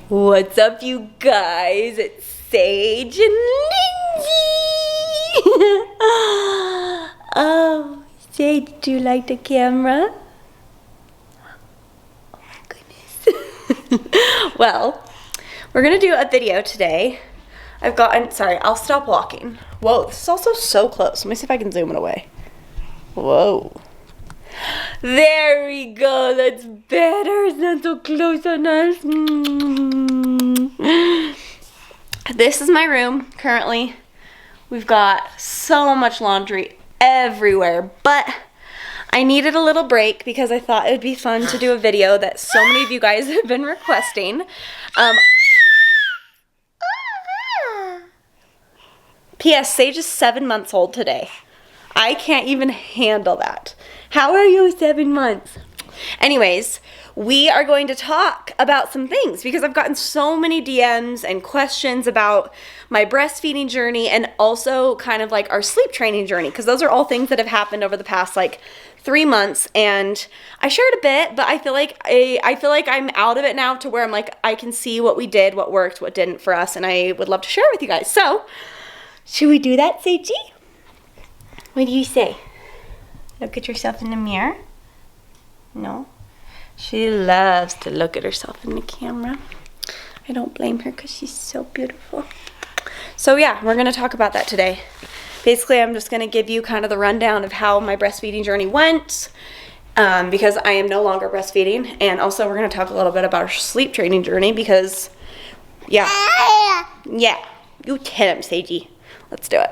What's up, you guys? It's Sage and Lindsay. Oh, Sage, do you like the camera? Oh my goodness. Well, we're gonna do a video today. Sorry, I'll stop walking. Whoa, this is also so close. Let me see if I can zoom it away. Whoa. There we go, that's better. It's not so close on us. This is my room currently. We've got so much laundry everywhere, but I needed a little break because I thought it would be fun to do a video that so many of you guys have been requesting. P.S. Sage is 7 months old today. I can't even handle that. How are you 7 months? Anyways, we are going to talk about some things because I've gotten so many DMs and questions about my breastfeeding journey and also kind of like our sleep training journey, because those are all things that have happened over the past like 3 months, and I shared a bit, but I feel like I'm out of it now to where I'm like, I can see what we did, what worked, what didn't for us, and I would love to share it with you guys. So, should we do that, Seiji? What do you say? Look at yourself in the mirror? No? She loves to look at herself in the camera. I don't blame her because she's so beautiful. So yeah, we're going to talk about that today. Basically, I'm just going to give you kind of the rundown of how my breastfeeding journey went, because I am no longer breastfeeding. And also we're going to talk a little bit about our sleep training journey because, yeah, you tell him, Seiji. Let's do it.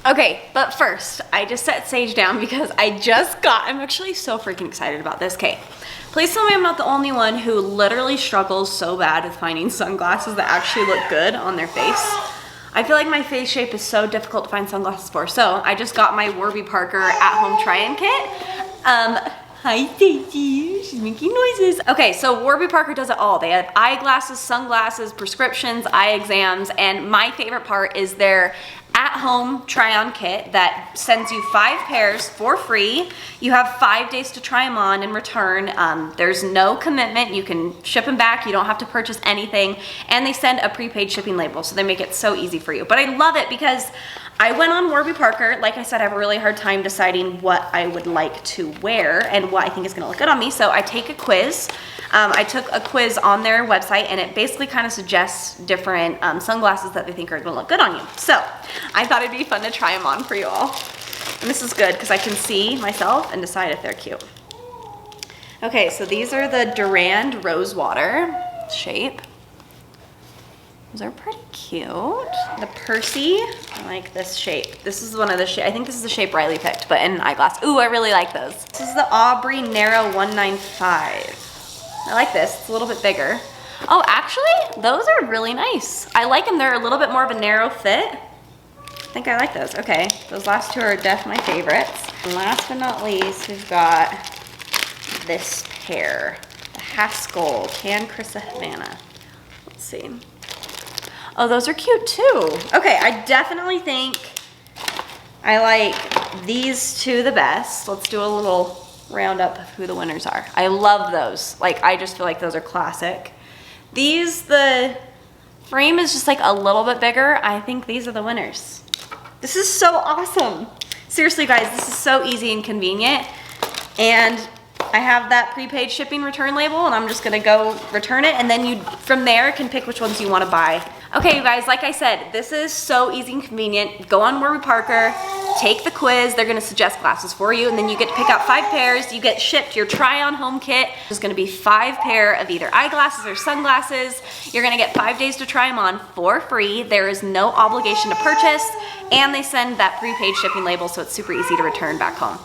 Okay, but first, I just set Sage down because I'm actually so freaking excited about this. Okay, please tell me I'm not the only one who literally struggles so bad with finding sunglasses that actually look good on their face. I feel like my face shape is so difficult to find sunglasses for, so I just got my Warby Parker at-home try-on kit. Hi, Stacey. She's making noises. Okay, so Warby Parker does it all. They have eyeglasses, sunglasses, prescriptions, eye exams, and my favorite part is their at-home try-on kit that sends you 5 pairs for free. You have 5 days to try them on and return. There's no commitment. You can ship them back. You don't have to purchase anything. And they send a prepaid shipping label, so they make it so easy for you. But I love it because I went on Warby Parker. Like I said, I have a really hard time deciding what I would like to wear and what I think is gonna look good on me. So I take a quiz. I took a quiz on their website, and it basically kind of suggests different sunglasses that they think are gonna look good on you. So I thought it'd be fun to try them on for you all. And this is good because I can see myself and decide if they're cute. Okay, so these are the Durand Rosewater shape. Those are pretty cute. The Percy, I like this shape. This is one of the shape, I think this is the shape Riley picked, but in an eyeglass. Ooh, I really like those. This is the Aubrey Narrow 195. I like this, it's a little bit bigger. Oh, actually, those are really nice. I like them, they're a little bit more of a narrow fit. I think I like those. Okay, those last two are definitely my favorites. And last but not least, we've got this pair. The Haskell Tan Carissa Havana. Let's see. Oh, those are cute too. Okay, I definitely think I like these two the best. Let's do a little roundup of who the winners are. I love those. Like, I just feel like those are classic. These, the frame is just like a little bit bigger. I think these are the winners. This is so awesome. Seriously, guys, this is so easy and convenient. And I have that prepaid shipping return label, and I'm just gonna go return it, and then you, from there, can pick which ones you wanna buy. Okay, you guys, like I said, this is so easy and convenient. Go on Warby Parker, take the quiz. They're gonna suggest glasses for you, and then you get to pick out 5 pairs. You get shipped your try-on home kit. There's gonna be 5 pair of either eyeglasses or sunglasses. You're gonna get 5 days to try them on for free. There is no obligation to purchase, and they send that prepaid shipping label, so it's super easy to return back home.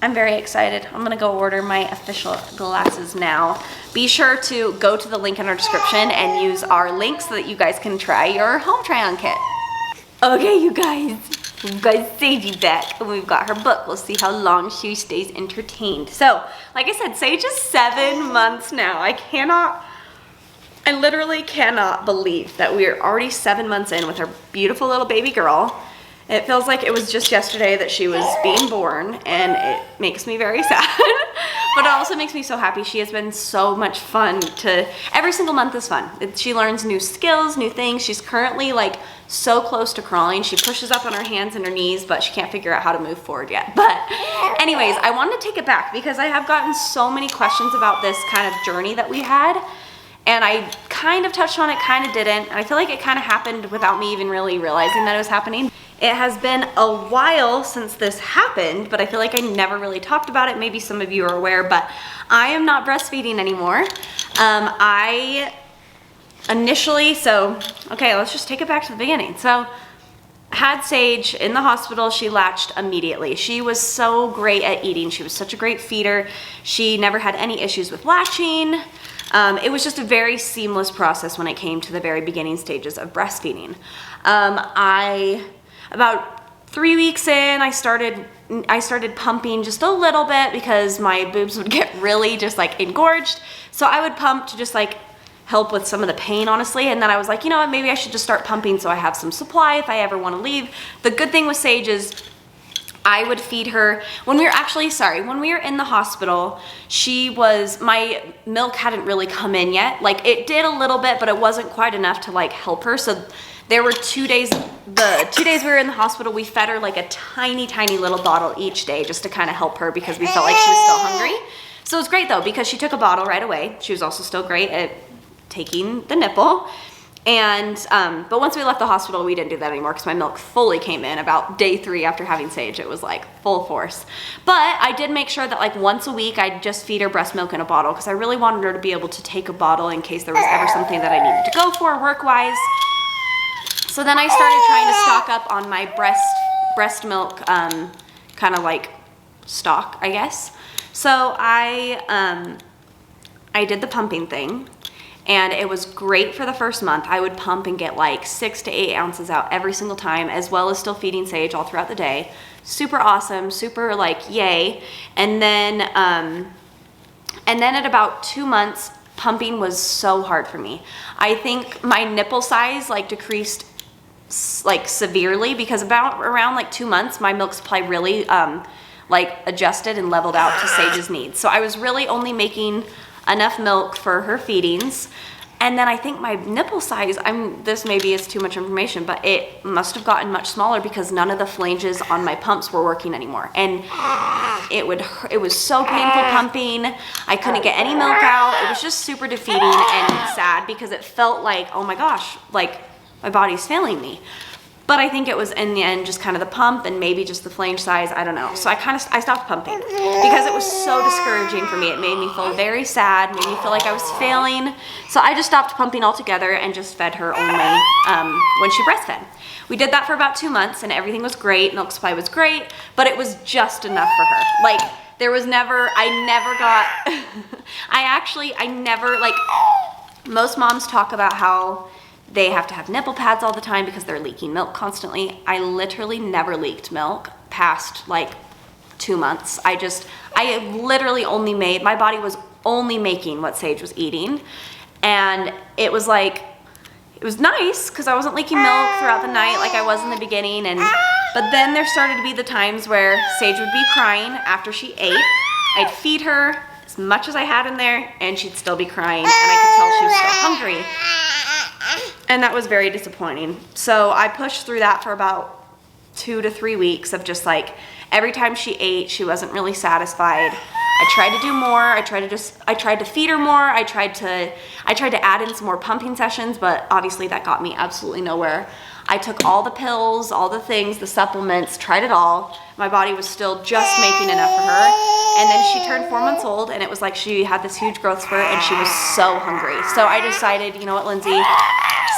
I'm very excited. I'm gonna go order my official glasses now. Be sure to go to the link in our description and use our link so that you guys can try your home try-on kit. Okay, you guys, we've got Sagey back and we've got her book. We'll see how long she stays entertained. So, like I said, Sage is 7 months now. I literally cannot believe that we are already 7 months in with our beautiful little baby girl. It feels like it was just yesterday that she was being born, and it makes me very sad. But it also makes me so happy. She has been so much fun every single month is fun. She learns new skills, new things. She's currently like so close to crawling. She pushes up on her hands and her knees, but she can't figure out how to move forward yet. But anyways, I wanted to take it back because I have gotten so many questions about this kind of journey that we had. And I kind of touched on it, kind of didn't. And I feel like it kind of happened without me even really realizing that it was happening. It has been a while since this happened, but I feel like I never really talked about it. Maybe some of you are aware, but I am not breastfeeding anymore. I initially, okay, let's just take it back to the beginning. So, had Sage in the hospital. She latched immediately. She was so great at eating. She was such a great feeder. She never had any issues with latching. It was just a very seamless process when it came to the very beginning stages of breastfeeding. About 3 weeks in, I started pumping just a little bit because my boobs would get really just like engorged. So I would pump to just like help with some of the pain, honestly. And then I was like, you know what, maybe I should just start pumping so I have some supply if I ever want to leave. The good thing with Sage is I would feed her when we were in the hospital. My milk hadn't really come in yet. Like it did a little bit, but it wasn't quite enough to like help her. So there were 2 days, the 2 days we were in the hospital, we fed her like a tiny, tiny little bottle each day just to kind of help her because we felt like she was still hungry. So it was great though because she took a bottle right away. She was also still great at taking the nipple. And, but once we left the hospital, we didn't do that anymore because my milk fully came in about day 3 after having Sage. It was like full force. But I did make sure that like once a week, I'd just feed her breast milk in a bottle because I really wanted her to be able to take a bottle in case there was ever something that I needed to go for work-wise. So then I started trying to stock up on my breast milk, kind of like stock, I guess. So I did the pumping thing. And it was great for the first month. I would pump and get like 6 to 8 ounces out every single time, as well as still feeding Sage all throughout the day. Super awesome, super like yay. And then at about 2 months, pumping was so hard for me. I think my nipple size like decreased like severely because around like 2 months, my milk supply really like adjusted and leveled out to Sage's needs. So I was really only making enough milk for her feedings. And then I think my nipple size, this maybe is too much information, but it must have gotten much smaller because none of the flanges on my pumps were working anymore. And it was so painful pumping. I couldn't get any milk out. It was just super defeating and sad because it felt like, oh my gosh, like my body's failing me. But I think it was in the end just kind of the pump and maybe just the flange size, I don't know. So I stopped pumping because it was so discouraging for me. It made me feel very sad, made me feel like I was failing. So I just stopped pumping altogether and just fed her only when she breastfed. We did that for about 2 months and everything was great, milk supply was great, but it was just enough for her. Like there was never, most moms talk about how they have to have nipple pads all the time because they're leaking milk constantly. I literally never leaked milk past like 2 months. I literally only my body was only making what Sage was eating. And it was nice because I wasn't leaking milk throughout the night like I was in the beginning. But then there started to be the times where Sage would be crying after she ate. I'd feed her as much as I had in there and she'd still be crying and I could tell she was still hungry. And that was very disappointing. So I pushed through that for about 2 to 3 weeks of just like, every time she ate, she wasn't really satisfied. I tried to do more. I tried to feed her more. I tried to add in some more pumping sessions, but obviously that got me absolutely nowhere. I took all the pills, all the things, the supplements, tried it all. My body was still just making enough for her. And then she turned 4 months old, and it was like she had this huge growth spurt, and she was so hungry. So I decided, you know what, Lindsay,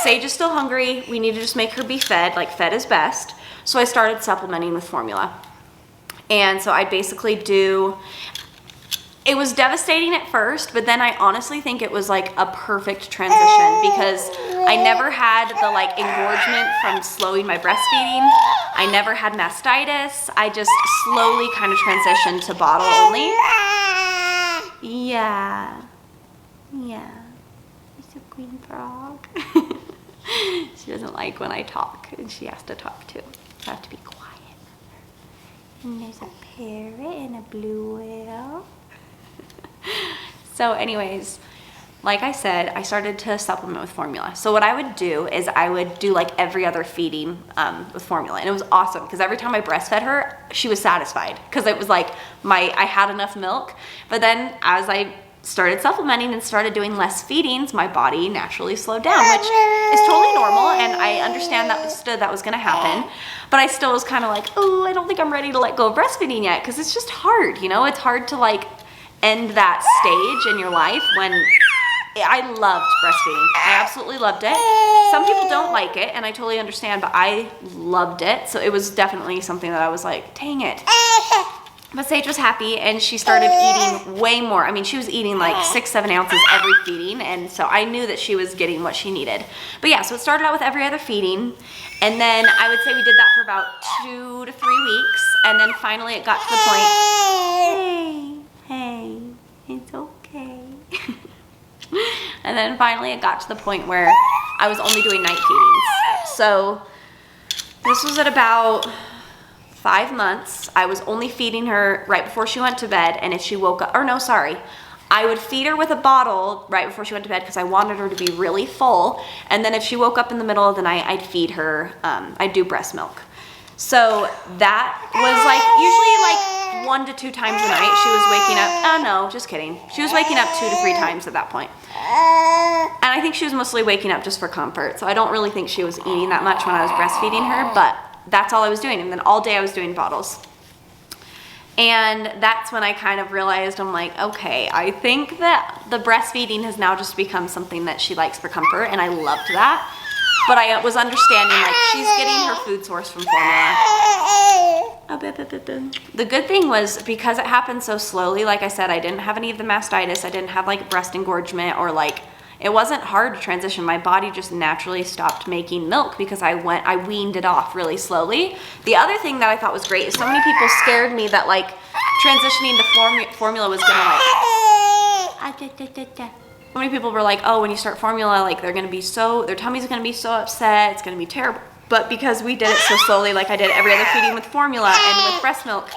Sage is still hungry. We need to just make her be fed, like fed is best. So I started supplementing with formula. And so I basically it was devastating at first, but then I honestly think it was like a perfect transition because I never had the like engorgement from slowing my breastfeeding. I never had mastitis. I just slowly kind of transitioned to bottle only. Yeah. Yeah. She's a queen frog. She doesn't like when I talk, and she has to talk too. So I have to be quiet. And there's a parrot and a blue whale. So anyways, like I said, I started to supplement with formula. So what I would do is I would do like every other feeding with formula. And it was awesome because every time I breastfed her, she was satisfied because it was like I had enough milk. But then as I started supplementing and started doing less feedings, my body naturally slowed down, which is totally normal. And I understand that was going to happen. But I still was kind of like, oh, I don't think I'm ready to let go of breastfeeding yet because it's just hard. You know, it's hard to like end that stage in your life when I loved breastfeeding. I absolutely loved it. Some people don't like it, and I totally understand, but I loved it. So it was definitely something that I was like, dang it. But Sage was happy, and she started eating way more. I mean, she was eating like 6-7 ounces every feeding, and so I knew that she was getting what she needed. But yeah, so it started out with every other feeding, and then I would say we did that for about 2 to 3 weeks, and then finally it got to the point, hey, it's okay. And then finally it got to the point where I was only doing night feedings. So this was at about 5 months. I was only feeding her right before she went to bed, and if she woke up, or no, sorry. I would feed her with a bottle right before she went to bed because I wanted her to be really full. And then if she woke up in the middle of the night, I'd feed her, I'd do breast milk. So that was like usually like 1 to 2 times a night she was waking up. Oh no, just kidding. She was waking up 2 to 3 times at that point. And I think she was mostly waking up just for comfort. So I don't really think she was eating that much when I was breastfeeding her, but that's all I was doing. And then all day I was doing bottles. And that's when I kind of realized, I'm like, okay, I think that the breastfeeding has now just become something that she likes for comfort, and I loved that. But I was understanding, like, she's getting her food source from formula. The good thing was, because it happened so slowly, like I said, I didn't have any of the mastitis, I didn't have, like, breast engorgement, or, like, it wasn't hard to transition. My body just naturally stopped making milk because I weaned it off really slowly. The other thing that I thought was great is so many people scared me that like transitioning to formula was gonna like, so many people were like, oh, when you start formula, like their tummy's gonna be so upset, it's gonna be terrible. But because we did it so slowly, like I did every other feeding with formula and with breast milk.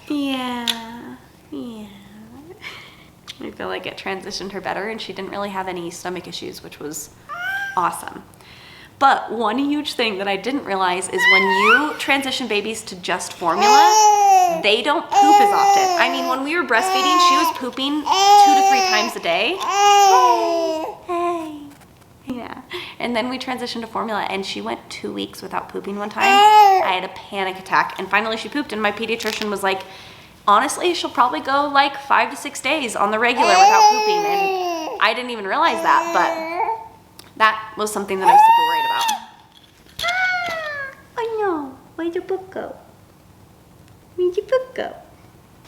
Yeah. I feel like it transitioned her better, and she didn't really have any stomach issues, which was awesome. But one huge thing that I didn't realize is when you transition babies to just formula, they don't poop as often. I mean, when we were breastfeeding, she was pooping 2 to 3 times a day. Hey. Yeah. And then we transitioned to formula, and she went 2 weeks without pooping one time. I had a panic attack, and finally she pooped, and my pediatrician was like, honestly, she'll probably go like 5 to 6 days on the regular without pooping, and I didn't even realize that, but that was something that I was super worried about. I know. Where'd your book go? Where'd your book go?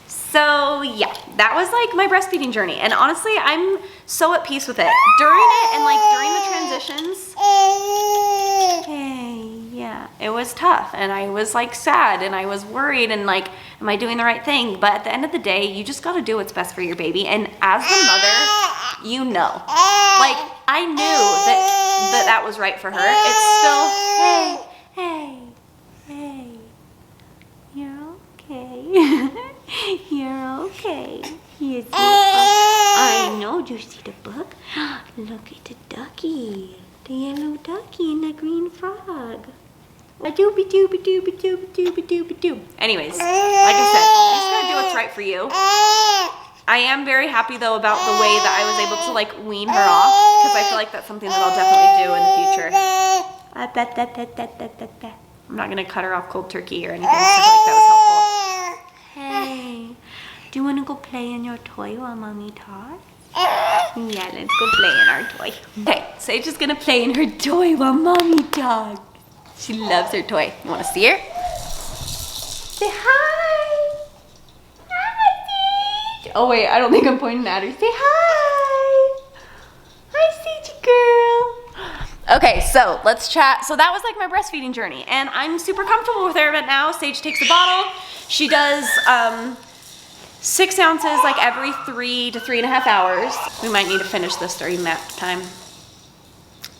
So yeah, that was like my breastfeeding journey, and honestly, I'm so at peace with it. During it and like during the transitions, yeah, it was tough, and I was like sad, and I was worried, and like, am I doing the right thing? But at the end of the day, you just got to do what's best for your baby, and as the mother, you know, like I knew that was right for her. It's still, hey, you're okay. You're okay. I know. Do you see the book? Look at the ducky, the yellow ducky and the green frog. A doobie doobie doobie doobie doobie doobie doo. Anyways, like I said, you just gotta do what's what's right for you. I am very happy though about the way that I was able to like wean her off, because I feel like that's something that I'll definitely do in the future. I'm not gonna cut her off cold turkey or anything, so I feel like that was helpful. Hey, do you wanna go play in your toy while mommy talks? Yeah, let's go play in our toy. Okay, Sage is gonna play in her toy while mommy talks. She loves her toy. You wanna see her? Say hi. Hi, Sage. Oh wait, I don't think I'm pointing at her. Say hi. Hi, Sage girl. Okay, so let's chat. So that was like my breastfeeding journey, and I'm super comfortable with her. But now Sage takes a bottle. She does 6 ounces like every 3 to 3.5 hours. We might need to finish this during nap time.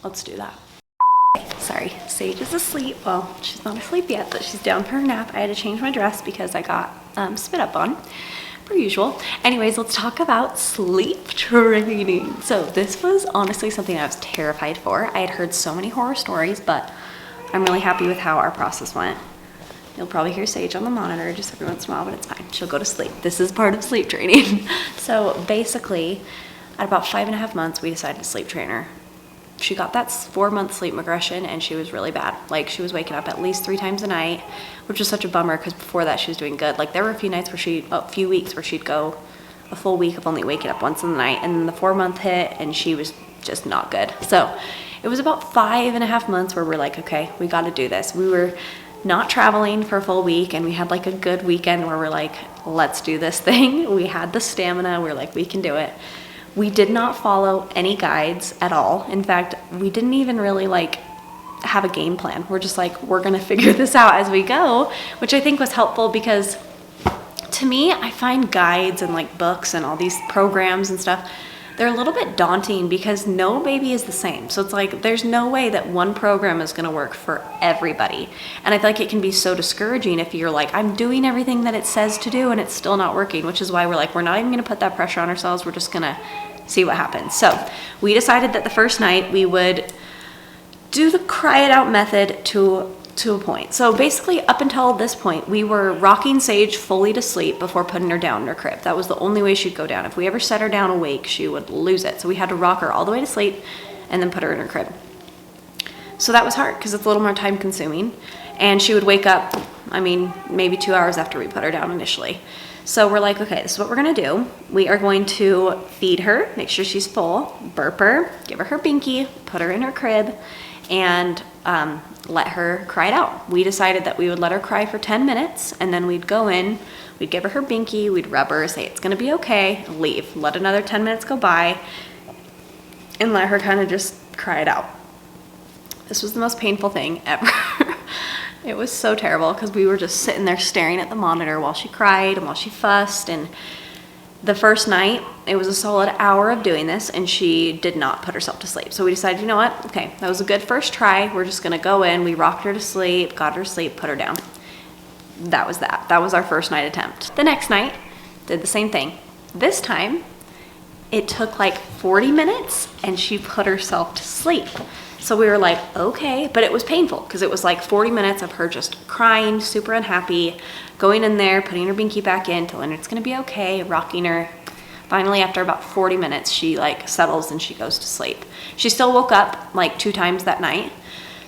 Let's do that. Sorry, Sage is asleep. Well, she's not asleep yet, but she's down for her nap. I had to change my dress because I got spit up on, per usual. Anyways, let's talk about sleep training. So this was honestly something I was terrified for. I had heard so many horror stories, but I'm really happy with how our process went. You'll probably hear Sage on the monitor just every once in a while, but it's fine. She'll go to sleep. This is part of sleep training. So basically, at about 5.5 months, we decided to sleep train her. She got that 4-month sleep regression, and she was really bad. Like, she was waking up at least 3 times a night, which was such a bummer because before that she was doing good. Like, there were a few nights where a few weeks where she'd go a full week of only waking up once in the night, and then the 4-month hit and she was just not good. So it was about 5.5 months where we're like, okay, we got to do this. We were not traveling for a full week, and we had like a good weekend where we're like, let's do this thing. We had the stamina. We're like, we can do it. We did not follow any guides at all. In fact, we didn't even really like have a game plan. We're just like, we're gonna figure this out as we go, which I think was helpful because to me, I find guides and like books and all these programs and stuff, they're a little bit daunting because no baby is the same. So it's like, there's no way that one program is gonna work for everybody. And I feel like it can be so discouraging if you're like, I'm doing everything that it says to do and it's still not working, which is why we're like, we're not even gonna put that pressure on ourselves. We're just gonna see what happens. So we decided that the first night we would do the cry it out method to a point. So basically up until this point, we were rocking Sage fully to sleep before putting her down in her crib. That was the only way she'd go down. If we ever set her down awake, she would lose it. So we had to rock her all the way to sleep and then put her in her crib. So that was hard because it's a little more time consuming. And she would wake up, I mean, maybe 2 hours after we put her down initially. So we're like, okay, this is what we're gonna do. We are going to feed her, make sure she's full, burp her, give her her binky, put her in her crib, and let her cry it out. We decided that we would let her cry for 10 minutes, and then we'd go in, we'd give her her binky, we'd rub her, say it's gonna be okay, leave. Let another 10 minutes go by, and let her kind of just cry it out. This was the most painful thing ever. It was so terrible because we were just sitting there staring at the monitor while she cried and while she fussed. And the first night, it was a solid hour of doing this, and she did not put herself to sleep. So we decided, you know what? Okay, that was a good first try. We're just gonna go in. We rocked her to sleep, got her to sleep, put her down. That was that. That was our first night attempt. The next night, did the same thing. This time, it took like 40 minutes, and she put herself to sleep. So we were like, okay, but it was painful because it was like 40 minutes of her just crying, super unhappy, going in there, putting her binky back in, telling her it's gonna be okay, rocking her. Finally, after about 40 minutes, she like settles and she goes to sleep. She still woke up like 2 times that night.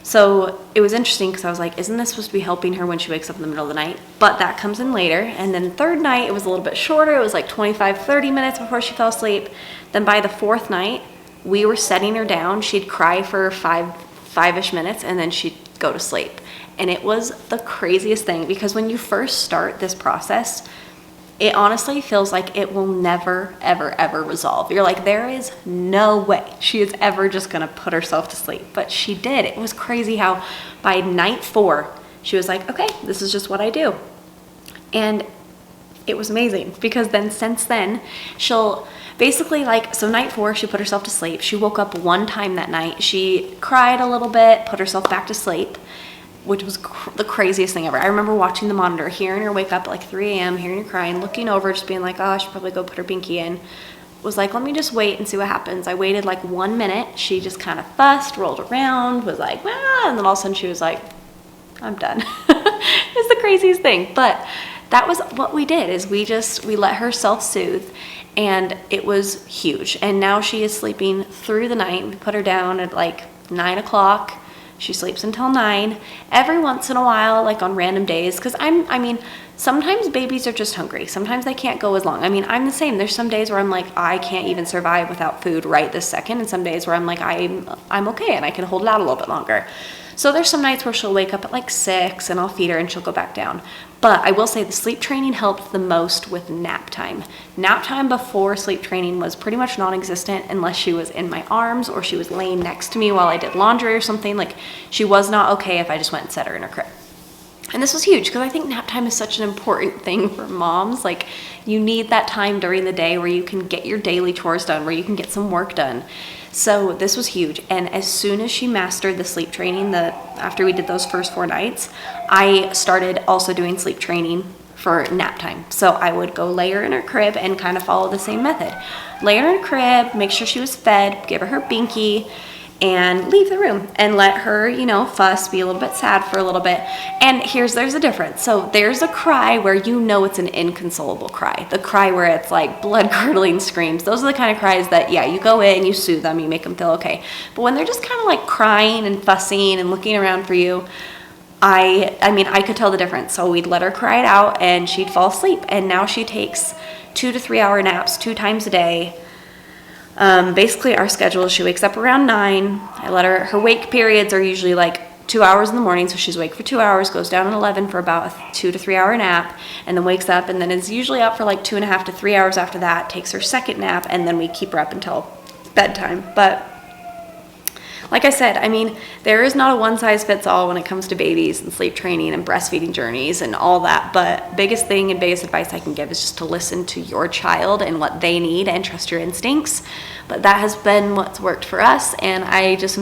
So it was interesting because I was like, isn't this supposed to be helping her when she wakes up in the middle of the night? But that comes in later. And then the third night, it was a little bit shorter. It was like 25, 30 minutes before she fell asleep. Then by the 4th night, we were setting her down. She'd cry for five-ish minutes, and then she'd go to sleep. And it was the craziest thing because when you first start this process, it honestly feels like it will never, ever, ever resolve. You're like, there is no way she is ever just gonna put herself to sleep. But she did. It was crazy how by night 4, she was like, okay, this is just what I do. And it was amazing because then since then, she'll basically like, so night 4, she put herself to sleep. She woke up one time that night. She cried a little bit, put herself back to sleep, which was the craziest thing ever. I remember watching the monitor, hearing her wake up at like 3 a.m., hearing her crying, looking over, just being like, oh, I should probably go put her binky in. Was like, let me just wait and see what happens. I waited like 1 minute. She just kind of fussed, rolled around, was like, ah, and then all of a sudden she was like, I'm done. It's the craziest thing. But that was what we did, is we let her self-soothe, and it was huge. And now she is sleeping through the night. We put her down at like 9 o'clock. She sleeps until 9. Every once in a while, like on random days, because I mean, sometimes babies are just hungry. Sometimes they can't go as long. I mean, I'm the same. There's some days where I'm like, I can't even survive without food right this second. And some days where I'm like, I'm okay and I can hold it out a little bit longer. So there's some nights where she'll wake up at like 6 and I'll feed her and she'll go back down. But I will say the sleep training helped the most with nap time. Nap time before sleep training was pretty much non-existent unless she was in my arms or she was laying next to me while I did laundry or something. Like, she was not okay if I just went and set her in her crib. And this was huge because I think nap time is such an important thing for moms. Like, you need that time during the day where you can get your daily chores done, where you can get some work done. So this was huge. And as soon as she mastered the sleep training, after we did those first 4 nights, I started also doing sleep training for nap time. So I would go lay her in her crib and kind of follow the same method. Lay her in her crib, make sure she was fed, give her binky, and leave the room and let her, you know, fuss, be a little bit sad for a little bit. And there's a difference. So there's a cry where you know it's an inconsolable cry. The cry where it's like blood-curdling screams. Those are the kind of cries that, yeah, you go in, you soothe them, you make them feel okay. But when they're just kind of like crying and fussing and looking around for you, I mean, I could tell the difference. So we'd let her cry it out and she'd fall asleep. And now she takes 2 to 3 hour naps 2 times a day. Basically our schedule, she wakes up around 9. I let her wake periods are usually like 2 hours in the morning. So she's awake for 2 hours, goes down at 11 for about a 2 to 3 hour nap, and then wakes up and then is usually up for like 2.5 to 3 hours after that, takes her second nap, and then we keep her up until bedtime. But like I said, I mean, there is not a one size fits all when it comes to babies and sleep training and breastfeeding journeys and all that. But biggest thing and biggest advice I can give is just to listen to your child and what they need and trust your instincts. But that has been what's worked for us. And I just,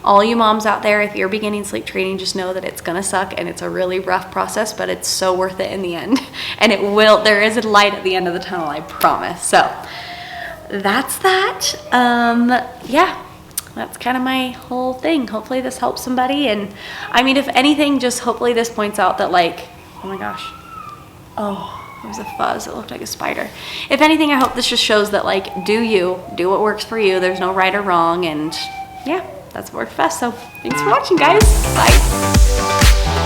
all you moms out there, if you're beginning sleep training, just know that it's gonna suck and it's a really rough process, but it's so worth it in the end. And there is a light at the end of the tunnel, I promise. So that's that. Yeah. That's kind of my whole thing. Hopefully this helps somebody. And I mean, if anything, just hopefully this points out that, like, oh my gosh. Oh, there was a fuzz. It looked like a spider. If anything, I hope this just shows that, like, do what works for you. There's no right or wrong. And yeah, that's what worked best. So thanks for watching, guys. Bye.